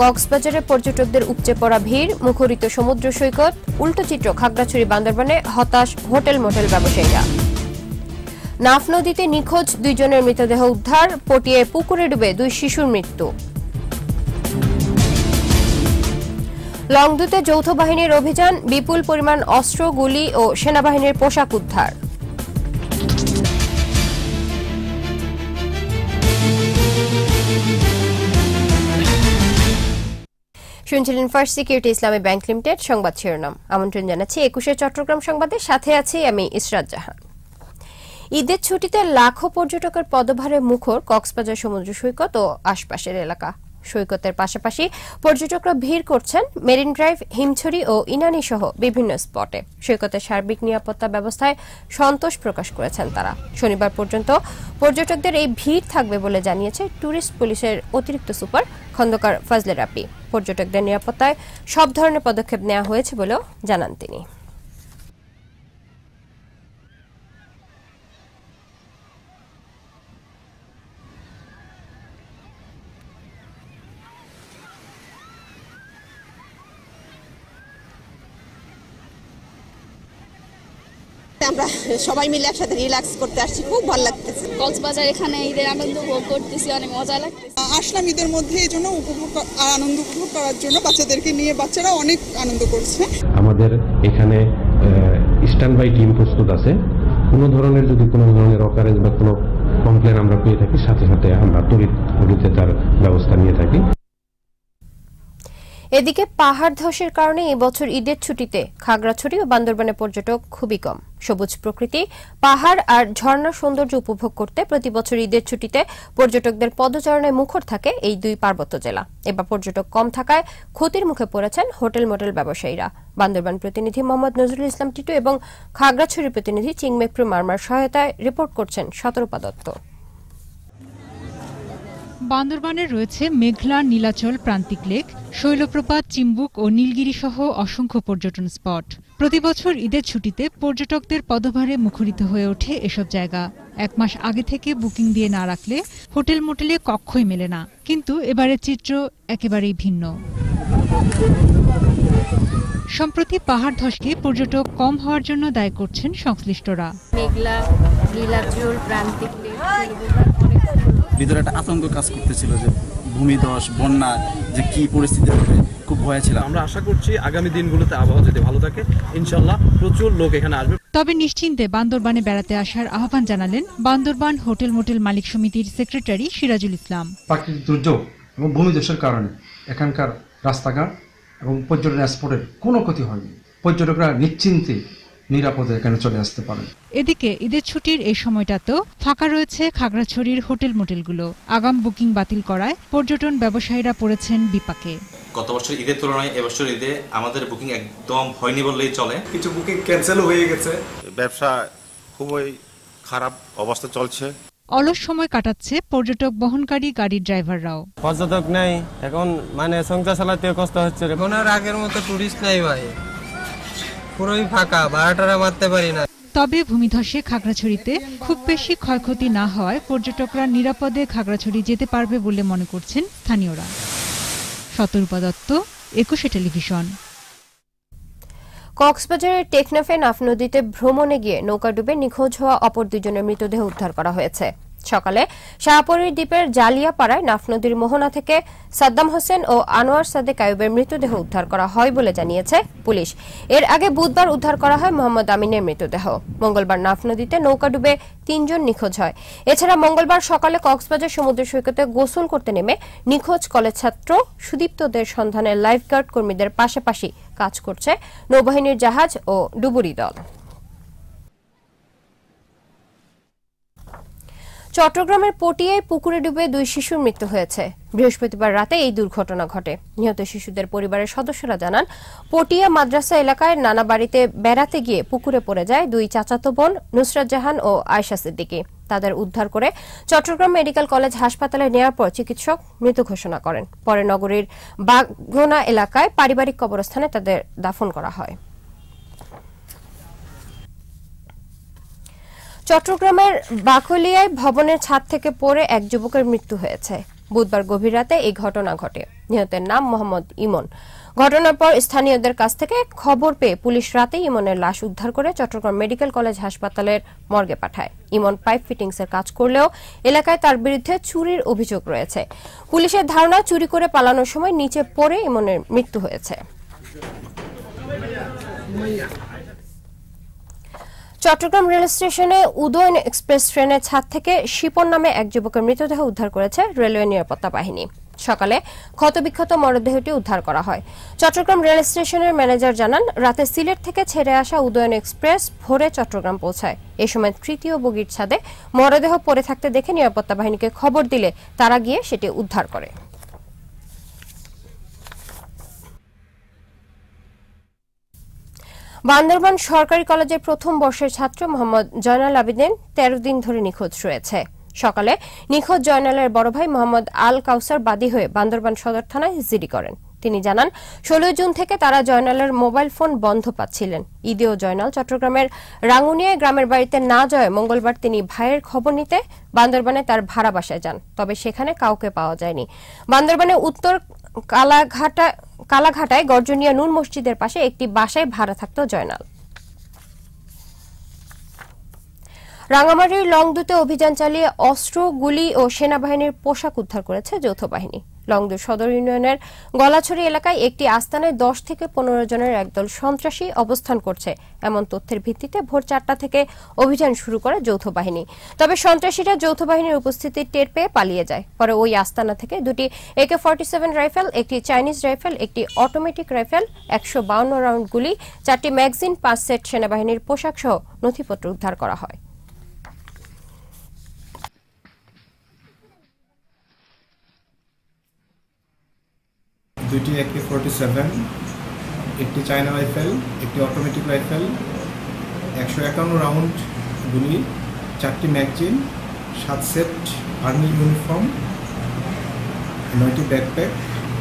কক্সবাজারে পর্যটকদের উপচে পড়া ভিড়, মুখরিত সমুদ্র সৈকত, উল্টো চিত্র খাগড়াছড়ি বান্দরবানে হতাশ হোটেল মোটেল ব্যবসায়ীরা। নাফ নদীতে নিখোঁজ 2 জনের মৃতদেহ উদ্ধার, পটিয়ায় পুকুরে ডুবে 2 শিশুর মৃত্যু। লংদুতে যৌথ বাহিনীর অভিযান, বিপুল পরিমাণ অস্ত্র, গুলি ও সেনাবাহিনীর পোশাক উদ্ধার। শুনছিলেন ফার্স্ট সিকিউরিটি ইসলামী ব্যাংক লিমিটেড সংবাদ শিরোনাম। আমন্ত্রণ জানাচ্ছি 21 চট্টগ্রাম সংবাদে, সাথে আছি আমি ইসরাত জাহান। ঈদের ছুটিতে লাখো পর্যটকের পদভারে মুখর কক্সবাজার সমুদ্র সৈকত ও আশপাশের এলাকা। সৈকতের পাশাপাশি পর্যটকরা ভিড় করছেন মেরিন ড্রাইভ, হিমছড়ি ও ইনানি সহ বিভিন্ন স্পটে। সৈকতের সার্বিক নিরাপত্তা ব্যবস্থায় সন্তোষ প্রকাশ করেছেন তারা। শনিবার পর্যন্ত পর্যটকদের এই ভিড় থাকবে বলে জানিয়েছে ট্যুরিস্ট পুলিশের অতিরিক্ত সুপার খন্দকার ফজলে রাব্বি। পর্যটকদের নিরাপত্তায় সব ধরনের পদক্ষেপ নেওয়া হয়েছে বলেও জানান তিনি। আমরা সবাই মিলে একসাথে রিল্যাক্স করতে আসছি, খুব ভালো লাগতেছে। কক্সবাজার এখানে ঈদের আনন্দ উপভোগ করতেছি, অনেক মজা লাগতেছে। আসলাম ঈদের মধ্যে এই জন্য আনন্দ উপভোগ করার জন্য, বাচ্চাদেরকে নিয়ে বাচ্চারা অনেক আনন্দ করছে। আমাদের এখানে স্ট্যান্ড বাই টিম প্রস্তুত আছে। কোনো ধরনের যদি কোনো ধরনের অকারেন্স বা কোনো কমপ্লেন আমরা পেয়ে থাকি, সাথে সাথে আমরা তড়িৎ গতিতে তার ব্যবস্থা নিয়ে থাকি। এদিকে পাহাড় ধসের কারণে এবছর ঈদের ছুটিতে খাগড়াছড়ি ও বান্দরবানে পর্যটক খুবই কম। সবুজ প্রকৃতি, পাহাড় আর ঝর্ণার সৌন্দর্য উপভোগ করতে প্রতি বছর ঈদের ছুটিতে পর্যটকদের পদচারণায় মুখর থাকে এই 2 পার্বত্য জেলা। এবার পর্যটক কম থাকায় ক্ষতির মুখে পড়েছেন হোটেল মোটেল ব্যবসায়ীরা। বান্দরবান প্রতিনিধি মোহাম্মদ নজরুল ইসলাম টিটু এবং খাগড়াছড়ির প্রতিনিধি চিংমেক্রু মার্মার সহায়তায় রিপোর্ট করছেন শতরূপা দত্ত। বান্দরবানে রয়েছে মেঘলা, নীলাচল, প্রান্তিক লেক, শৈলপ্রপাত, চিম্বুক ও নীলগিরি সহ অসংখ্য পর্যটন স্পট। প্রতি বছর ঈদের ছুটিতে পর্যটকদের পদভারে মুখরিত হয়ে ওঠে এসব জায়গা। 1 মাস আগে থেকে বুকিং দিয়ে না রাখলে হোটেল মোটেলে কক্ষই মেলে না। কিন্তু এবারের চিত্র একেবারেই ভিন্ন। সম্প্রতি পাহাড় ধসকে পর্যটক কম হওয়ার জন্য দায়ী করছেন সংশ্লিষ্টরা। মেঘলা, নীলাচল, প্রান্তিক লেক, ভিতরে একটা আতঙ্ক কাজ করতেছিল যে ভূমিধস, বন্যা যে কি পরিস্থিতি হবে, খুব ভয় ছিল। আমরা আশা করছি আগামী দিনগুলোতে আবহাওয়া যদি ভালো থাকে, ইনশাআল্লাহ প্রচুর লোক এখানে আসবে। তবে নিশ্চিন্তে বান্দরবানে বেড়াতে আসার আহ্বান জানালেন বান্দরবান হোটেল মোটেল মালিক সমিতির সেক্রেটারি সিরাজুল ইসলাম। প্রাকৃতিক দুর্যোগ এবং ভূমিধসের কারণে এখানকার রাস্তাঘাট এবং পর্যটন স্পটের কোনো ক্ষতি হয়নি। পর্যটকরা নিশ্চিন্তে নিরাপদে এখানে চলে আসতে পারেন। এদিকে ঈদের ছুটির এই সময়টাতেও ফাঁকা রয়েছে খাগড়াছড়ির হোটেল মোটেলগুলো। আগাম বুকিং বাতিল করায় পর্যটন ব্যবসায়ীরা পড়েছেন বিপাকে। গত বছর ঈদের তুলনায় এবছর ঈদে আমাদের বুকিং একদম হয়নি বললেই চলে। কিছু বুকিং ক্যান্সেল হয়ে গেছে। ব্যবসা খুবই খারাপ অবস্থা চলছে। অলস সময় কাটাচ্ছে পর্যটক বহনকারী গাড়ির ড্রাইভাররাও। পর্যটক নেই, এখন সংসার চালাতে কষ্ট হচ্ছে। এখন আর আগের মতো টুরিস্ট নাই ভাই, পুরোই ফাঁকা, ভাড়াটারা মারতে পারি না। তবে ভূমিধসে খাগড়াছড়িতে খুব বেশি ক্ষয়ক্ষতি না হওয়ায় পর্যটকরা নিরাপদে খাগড়াছড়ি যেতে পারবে বলে মনে করছেন স্থানীয়রা। শতরূপা দত্ত, 21 টেলিভিশন। কক্সবাজারের টেকনাফে নাফ নদীতে ভ্রমণে গিয়ে নৌকা ডুবে নিখোঁজ হওয়া অপর 2 জনের মৃতদেহ উদ্ধার করা হয়েছে। সকালে শাহপরীর দ্বীপের জালিয়াপাড়ায় নাফ নদীর মোহনা থেকে সাদ্দাম হোসেন ও আনোয়ার সাদেক আইয়ুবের মৃতদেহ উদ্ধার করা হয় বলে জানিয়েছে পুলিশ। এর আগে বুধবার উদ্ধার করা হয় মোহাম্মদ আমিনের মৃতদেহ। মঙ্গলবার নাফ নদীতে নৌকা ডুবে 3 জন নিখোঁজ হয়। এছাড়া মঙ্গলবার সকালে কক্সবাজার সমুদ্র সৈকতে গোসল করতে নেমে নিখোঁজ কলেজ ছাত্র সুদীপ্তদের সন্ধানে লাইফগার্ড কর্মীদের পাশাপাশি কাজ করছে নৌবাহিনীর জাহাজ ও ডুবুরি দল। চট্টগ্রামের পটিয়ায় পুকুরে ডুবে 2 শিশুর মৃত্যু হয়েছে। বৃহস্পতিবার রাতে এই দুর্ঘটনা ঘটে। নিহত শিশুদের পরিবারের সদস্যরা জানান, পটিয়া মাদ্রাসা এলাকায় নানা বাড়িতে বেড়াতে গিয়ে পুকুরে পড়ে যায় 2 চাচাতো বোন নুসরাত জাহান ও আয়েশা সিদ্দিকী। তাদের উদ্ধার করে চট্টগ্রাম মেডিকেল কলেজ হাসপাতালে নেওয়ার পর চিকিৎসক মৃত ঘোষণা করেন। পরে নগরীর বাগোনা এলাকায় পারিবারিক কবরস্থানে তাদের দাফন করা হয়। চট্টগ্রামের বাকলিয়ায় ভবনের ছাদ থেকে পড়ে এক যুবকের মৃত্যু হয়েছে। বুধবার গভীর রাতে এই ঘটনা ঘটে। নিহতের নাম মোহাম্মদ ইমন। ঘটনার পর স্থানীয়দের কাছ থেকে খবর পেয়ে পুলিশ রাতে ইমনের লাশ উদ্ধার করে চট্টগ্রাম মেডিকেল কলেজ হাসপাতালের মর্গে পাঠায়। ইমন পাইপ ফিটিংসের কাজ করলেও এলাকায় তার বিরুদ্ধে চুরির অভিযোগ রয়েছে। পুলিশের ধারণা চুরি করে পালানোর সময় নিচে পড়ে ইমনের মৃত্যু হয়েছে। চট্টগ্রাম রেল স্টেশনে উদয়ন এক্সপ্রেস ট্রেনের ছাদ থেকে শিপন নামে এক যুবকের মৃতদেহ উদ্ধার করেছে রেলওয়ে নিরাপত্তা বাহিনী। সকালে ক্ষতবিক্ষত মরদেহটি উদ্ধার করা হয়। চট্টগ্রাম রেল স্টেশনের ম্যানেজার জানান, রাতে সিলেট থেকে ছেড়ে আসা উদয়ন এক্সপ্রেস ভোরে চট্টগ্রাম পৌঁছায়। এ সময় তৃতীয় বগির ছাদে মরদেহ পড়ে থাকতে দেখে নিরাপত্তা বাহিনীকে খবর দিলে তারা গিয়ে সেটি উদ্ধার করে। বান্দরবান সরকারি কলেজের প্রথম বর্ষের ছাত্র মোহাম্মদ জয়নাল আবেদিন 13 দিন ধরে নিখোঁজ রয়েছে। সকালে নিখোঁজ জয়নালের বড় ভাই মোহাম্মদ আল কাউসার বাদী হয়ে বান্দরবান সদর থানায় জিডি করেন। তিনি জানান, 16 জুন থেকে তারা জয়নালের মোবাইল ফোন বন্ধ পাচ্ছিলেন। ঈদেও জয়নাল চট্টগ্রামের রাঙ্গুনিয়ায় গ্রামের বাড়িতে না যায় মঙ্গলবার তিনি ভাইয়ের খবর নিতে বান্দরবানে তার ভাড়া বাসায় যান, তবে সেখানে কাউকে পাওয়া যায়নি। বান্দরবানে উত্তর কালাঘাটায় গর্জনিয়া নূর মসজিদের পাশে একটি বাসায় ভাড়া থাকত জয়নাল। রাঙ্গামাটির লংদুতে অভিযান চালিয়ে অস্ত্র, গুলি ও সেনাবাহিনীর পোশাক উদ্ধার করেছে যৌথ বাহিনী। লংদু সদর ইউনিয়নের গলাছড়ি এলাকায় একটি আস্তানায় 10 থেকে 15 জনের একদল সন্ত্রাসী অবস্থান করছে এমন তথ্যের ভিত্তিতে ভোর 4টা থেকে অভিযান শুরু করে যৌথ বাহিনী। তবে সন্ত্রাসীরা যৌথ বাহিনীর উপস্থিতি টের পেয়ে পালিয়ে যায়। পরে ওই আস্তানা থেকে দুটি AK-47 রাইফেল, একটি চাইনিজ রাইফেল, একটি অটোমেটিক রাইফেল, 152 রাউন্ড গুলি, 4টি ম্যাগাজিন, 5 সেট সেনাবাহিনীর পোশাক সহ নথিপত্র উদ্ধার করা হয়। দুটি AK-47, একটি চায়না রাইফেল, একটি অটোমেটিক রাইফেল, 151 রাউন্ড গুলি, 4টি ম্যাগাজিন, 7 সেট আর্মি ইউনিফর্ম, 9টি ব্যাকপ্যাক,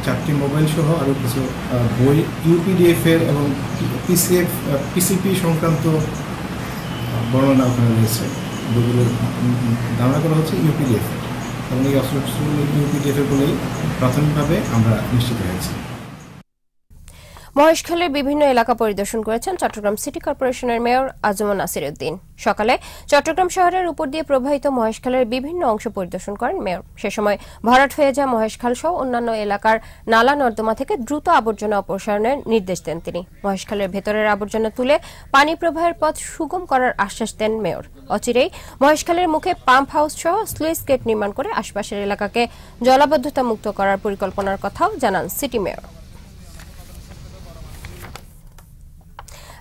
4টি মোবাইল সহ আরও কিছু বই, UPDF এর এবং PCP সংক্রান্ত বর্ণনা ওখানে রয়েছে। বইগুলোর ধারণা করা হচ্ছে UPDF এবং এই অস্ত্রশস্ত্রগুলো UPDF এর বলেই প্রাথমিকভাবে আমরা নিশ্চিত হয়েছি। মহেশখালীর বিভিন্ন এলাকা পরিদর্শন করেছেন চট্টগ্রাম সিটি কর্পোরেশনের মেয়র আজমন নাসির উদ্দিন। সকালে চট্টগ্রাম শহরের উপর দিয়ে প্রবাহিত মহেশখালের বিভিন্ন অংশ পরিদর্শন করেন মেয়র। সে সময় ভরাট হয়ে যাওয়া মহেশখাল সহ অন্যান্য এলাকার নালা নর্দমা থেকে দ্রুত আবর্জনা অপসারণের নির্দেশ দেন তিনি। মহেশখালের ভেতরের আবর্জনা তুলে পানি প্রবাহের পথ সুগম করার আশ্বাস দেন মেয়র। অচিরেই মহেশখালের মুখে পাম্প হাউস সহ স্লুইস গেট নির্মাণ করে আশপাশের এলাকাকে জলাবদ্ধতা মুক্ত করার পরিকল্পনার কথাও জানান সিটি মেয়র।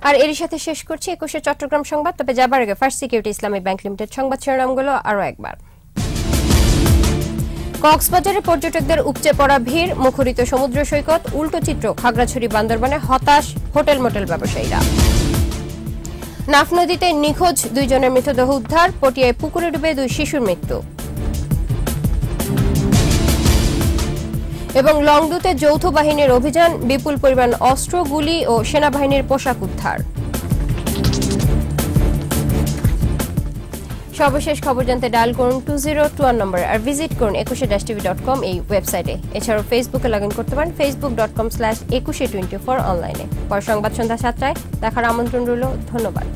আর এর সাথে শেষ করছি 21 চট্টগ্রাম সংবাদ। তবে যাবার আগে ফার্স্ট সিকিউরিটি ইসলামী ব্যাংক লিমিটেড সংবাদ শিরোনামগুলো আরো একবার। কক্সবাজারে পর্যটকদের উপচে পড়া ভিড়, মুখরিত সমুদ্র সৈকত, উল্টো চিত্র খাগড়াছড়ি বান্দরবানে হতাশ হোটেল মোটেল ব্যবসায়ীরা। নাফ নদীতে নিখোঁজ 2 জনের মৃতদেহ উদ্ধার, পটিয়ায় পুকুরে ডুবে 2 শিশুর মৃত্যু। এবং লংদুতে যৌথ বাহিনীর অভিযান, বিপুল পরিমাণ অস্ত্র, গুলি ও সেনাবাহিনীর পোশাক উদ্ধার। সর্বশেষ খবর জানতে ডায়াল করুন 2021 নম্বরে আর ভিজিট করুন 21-tv.com এই ওয়েবসাইটে। এছাড়াও ফেসবুকে লগ ইন করতে পারেন facebook.com/2124 অনলাইনে। পর সংবাদ সন্ধ্যা 7টায় দেখার আমন্ত্রণ রইল। ধন্যবাদ।